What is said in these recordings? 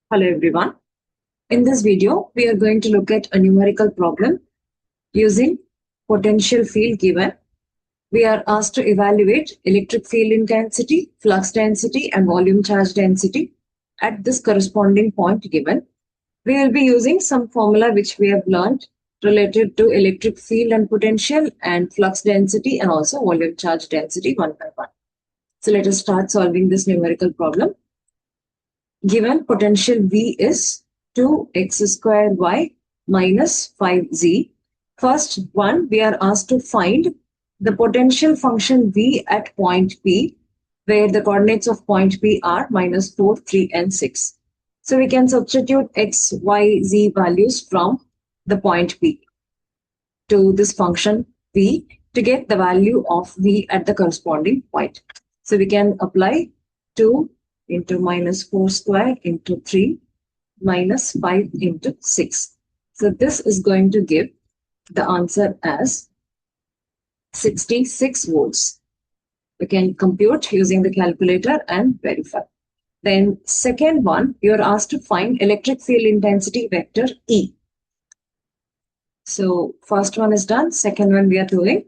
Hello everyone. In this video, we are going to look at a numerical problem using potential field given. We are asked to evaluate electric field intensity, flux density, and volume charge density at this corresponding point given. We will be using some formula which we have learned related to electric field and potential and flux density and also volume charge density one by one. So let us start solving this numerical problem. Given potential V is 2x square y minus 5z. First one, we are asked to find the potential function V at point P, where the coordinates of point P are minus 4, 3, and 6. So we can substitute x, y, z values from the point P to this function V to get the value of V at the corresponding point. So we can apply 2 into minus 4 square into 3 minus 5 into 6. So this is going to give the answer as 66 volts. We can compute using the calculator and verify. Then second one, you're asked to find electric field intensity vector E. So first one is done. Second one we are doing,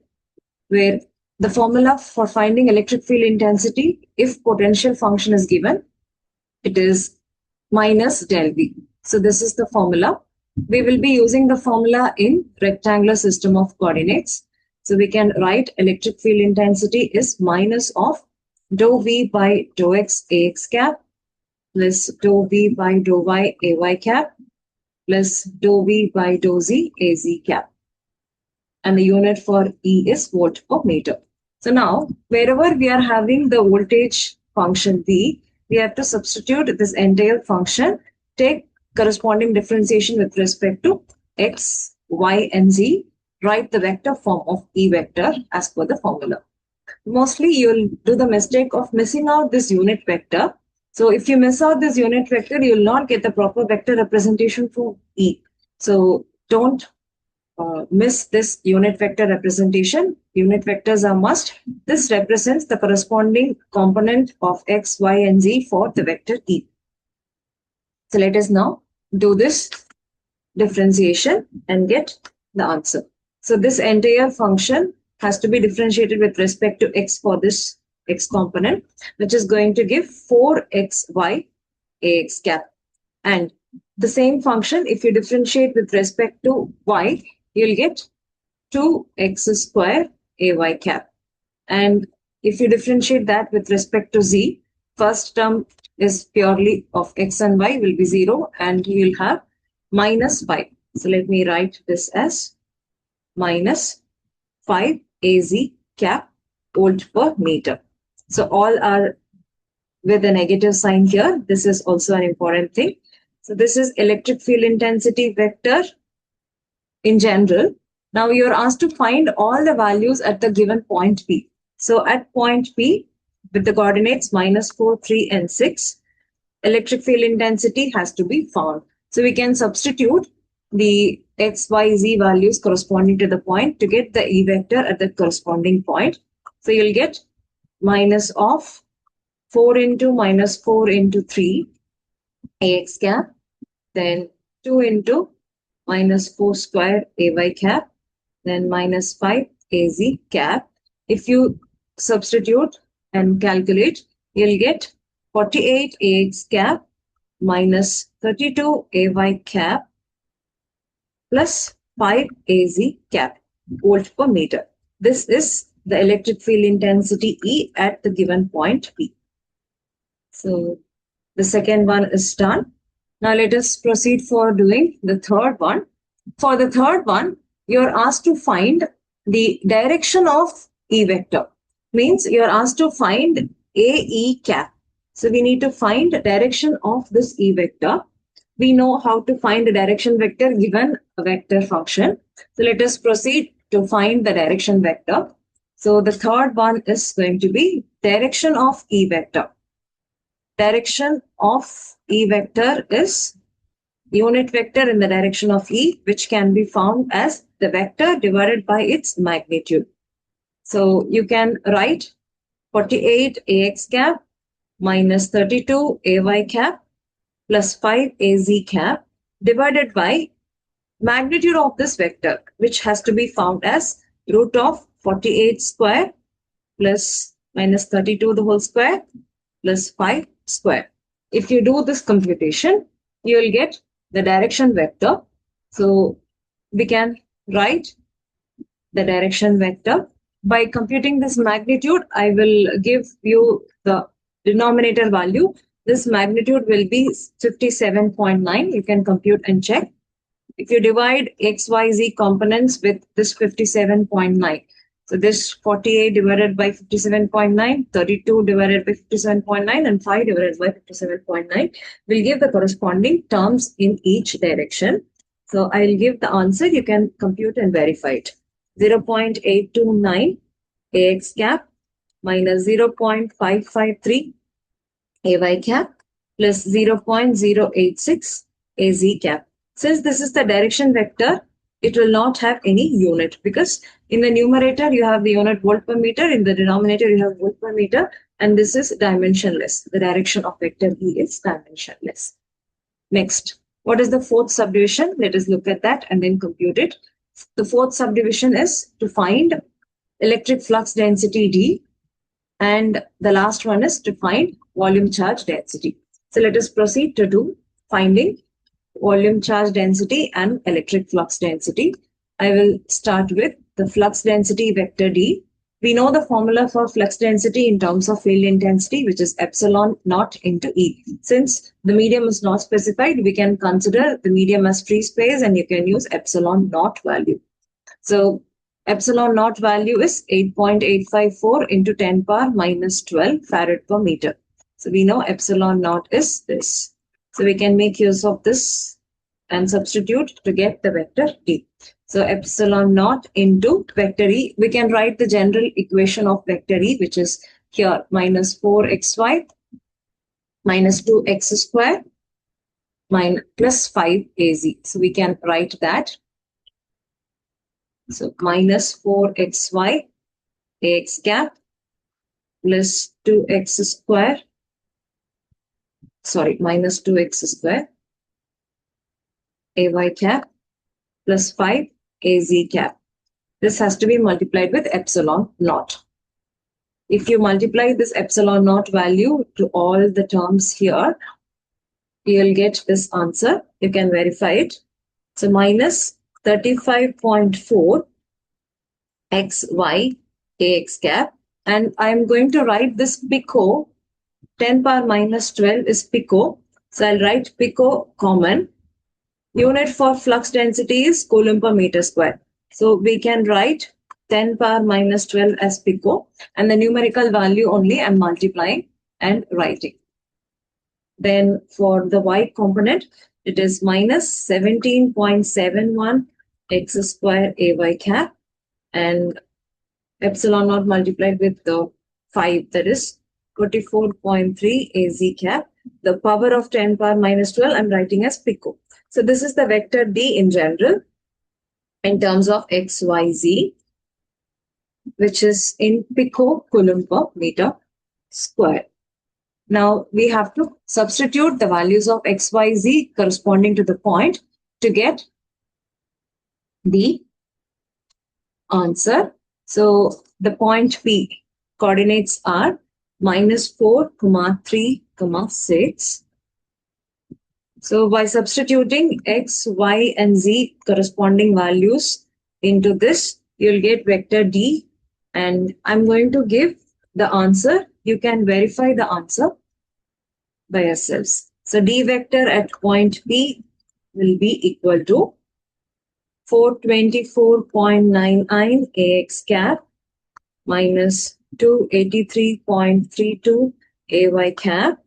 where the formula for finding electric field intensity, if potential function is given, it is minus del V. So this is the formula. We will be using the formula in rectangular system of coordinates. So we can write electric field intensity is minus of dou V by dou X AX cap plus dou V by dou Y AY cap plus dou V by dou Z AZ cap. And the unit for E is volt per meter. So now, wherever we are having the voltage function V, we have to substitute this entire function, take corresponding differentiation with respect to x, y, and z, write the vector form of E vector as per the formula. Mostly you'll do the mistake of missing out this unit vector. So if you miss out this unit vector, you'll not get the proper vector representation for E. So don't miss this unit vector representation. Unit vectors are must. This represents the corresponding component of x, y, and z for the vector E. So let us now do this differentiation and get the answer. So this entire function has to be differentiated with respect to x for this x component, which is going to give 4xy ax cap. And the same function, if you differentiate with respect to y, you'll get 2x square ay cap. And if you differentiate that with respect to z, first term is purely of x and y will be 0 and you will have minus 5. So let me write this as minus 5 az cap volt per meter. So all are with a negative sign here. This is also an important thing. So this is electric field intensity vector in general. Now you're asked to find all the values at the given point P. So at point P, with the coordinates minus 4, 3, and 6, electric field intensity has to be found. So we can substitute the x, y, z values corresponding to the point to get the E vector at the corresponding point. So you'll get minus of 4 into minus 4 into 3 ax cap, then 2 into minus 4 square ay cap, then minus 5 az cap. If you substitute and calculate, you'll get 48 ax cap minus 32 ay cap plus 5 az cap volt per meter. This is the electric field intensity E at the given point P. So the second one is done. Now let us proceed for doing the third one. For the third one, you're asked to find the direction of E vector. Means you're asked to find AE cap. So we need to find the direction of this E vector. We know how to find the direction vector given a vector function. So let us proceed to find the direction vector. So the third one is going to be direction of E vector. Direction of E vector is unit vector in the direction of E, which can be found as the vector divided by its magnitude. So you can write 48 ax cap minus 32 ay cap plus 5 az cap divided by magnitude of this vector, which has to be found as root of 48 square plus minus 32 the whole square plus 5 square. If you do this computation, you will get the direction vector. So we can write the direction vector. By computing this magnitude, I will give you the denominator value. This magnitude will be 57.9. You can compute and check. If you divide XYZ components with this 57.9, so this 48 divided by 57.9, 32 divided by 57.9, and 5 divided by 57.9 will give the corresponding terms in each direction. So I will give the answer. You can compute and verify it. 0.829 AX cap minus 0.553 AY cap plus 0.086 AZ cap. Since this is the direction vector, it will not have any unit, because in the numerator you have the unit volt per meter, in the denominator you have volt per meter, and this is dimensionless. The direction of vector E is dimensionless. Next, what is the fourth subdivision? Let us look at that and then compute it. The fourth subdivision is to find electric flux density D, and the last one is to find volume charge density. So let us proceed to do finding volume charge density and electric flux density. I will start with the flux density vector D. We know the formula for flux density in terms of field intensity, which is epsilon naught into E. Since the medium is not specified, we can consider the medium as free space, and you can use epsilon naught value. So epsilon naught value is 8.854 into 10 power minus 12 farad per meter. So we know epsilon naught is this. So we can make use of this and substitute to get the vector D. So epsilon naught into vector E. We can write the general equation of vector E, which is here minus 4xy minus 2x square minus plus 5az. So we can write that. So minus 4xy ax cap plus 2x square. Sorry, minus 2x square ay cap plus 5 az cap. This has to be multiplied with epsilon naught. If you multiply this epsilon naught value to all the terms here, you will get this answer. You can verify it. So minus 35.4 xy ax cap, and I am going to write this pico. 10 power minus 12 is pico. So I'll write pico common. Unit for flux density is coulomb per meter square. So we can write 10 power minus 12 as pico, and the numerical value only I'm multiplying and writing. Then for the y component, it is minus 17.71 x square ay cap, and epsilon naught multiplied with the 5, that is 44.3 az cap. The power of 10 power minus 12 I'm writing as pico. So this is the vector D in general in terms of x, y, z, which is in pico coulomb per meter square. Now we have to substitute the values of x, y, z corresponding to the point to get the answer. So the point P coordinates are minus 4, 3, 6. So by substituting x, y, and z corresponding values into this, you'll get vector D, and I'm going to give the answer. You can verify the answer by yourselves. So D vector at point P will be equal to 424.99 ax cap minus 283.32 ay cap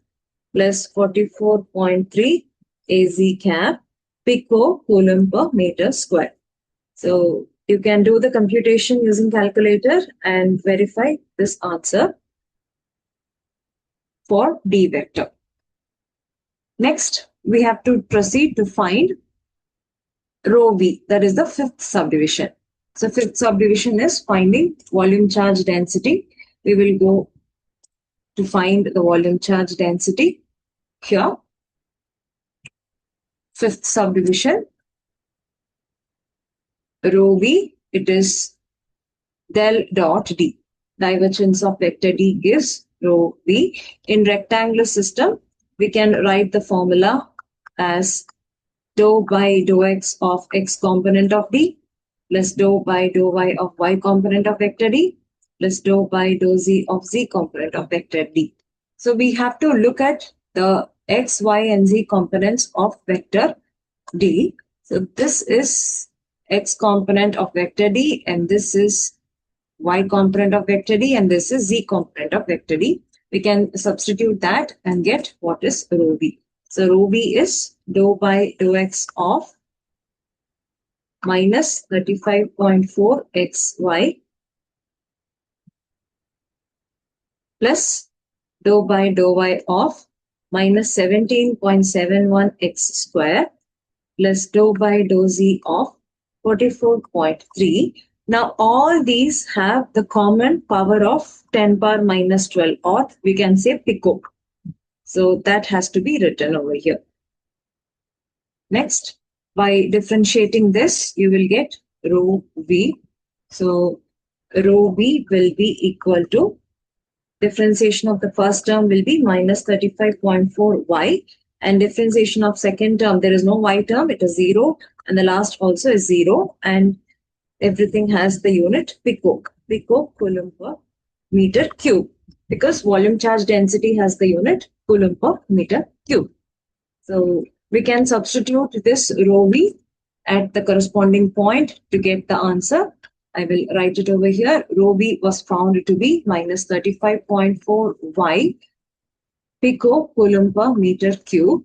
plus 44.3 az cap pico coulomb per meter square. So you can do the computation using calculator and verify this answer for D vector. Next, we have to proceed to find rho V, that is the fifth subdivision. So fifth subdivision is finding volume charge density. We will go to find the volume charge density here. fifth subdivision, rho v, it is del dot d. Divergence of vector d gives rho v. In rectangular system, we can write the formula as dou by dou x of x component of d plus dou by dou y of y component of vector d plus dou by dou z of z component of vector d. So we have to look at the x, y, and z components of vector d. So this is x component of vector d, and this is y component of vector d, and this is z component of vector d. We can substitute that and get what is rho v. So rho v is dou by dou x of minus 35.4 xy plus dou by dou y of minus 17.71 x square plus dou by dou z of 44.3. Now all these have the common power of 10 power minus 12, or we can say pico. So that has to be written over here. Next, by differentiating this, you will get rho v. So rho v will be equal to, differentiation of the first term will be minus 35.4 y, and differentiation of second term, there is no y term, it is 0, and the last also is 0, and everything has the unit pico. Pico coulomb per meter cube, because volume charge density has the unit coulomb per meter cube. So we can substitute this rho v at the corresponding point to get the answer. I will write it over here. Rho v was found to be minus 35.4 y pico coulomb per meter cube.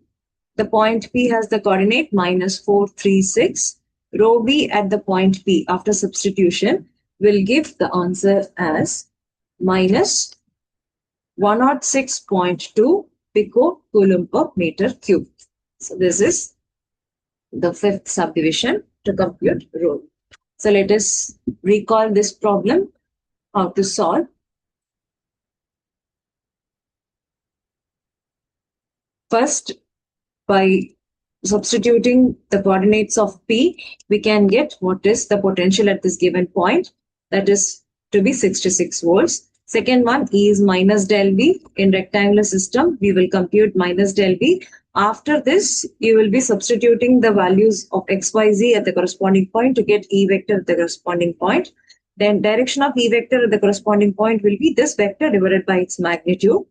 The point P has the coordinate minus 436. Rho v at the point P after substitution will give the answer as minus 106.2 pico coulomb per meter cube. So this is the fifth subdivision to compute rho. So let us recall this problem, how to solve. First, by substituting the coordinates of P, we can get what is the potential at this given point. That is to be 66 volts. Second one is minus del V. In rectangular system, we will compute minus del V. After this, you will be substituting the values of x, y, z at the corresponding point to get E vector at the corresponding point. Then direction of E vector at the corresponding point will be this vector divided by its magnitude.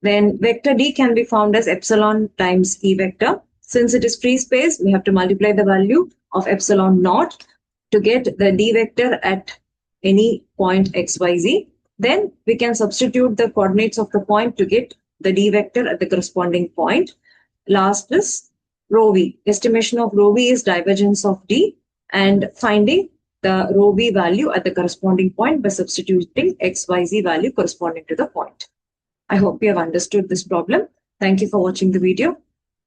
Then vector D can be found as epsilon times E vector. Since it is free space, we have to multiply the value of epsilon naught to get the D vector at any point x, y, z. Then we can substitute the coordinates of the point to get the D vector at the corresponding point. Last is rho v. Estimation of rho v is divergence of D, and finding the rho v value at the corresponding point by substituting x, y, z value corresponding to the point. I hope you have understood this problem. Thank you for watching the video.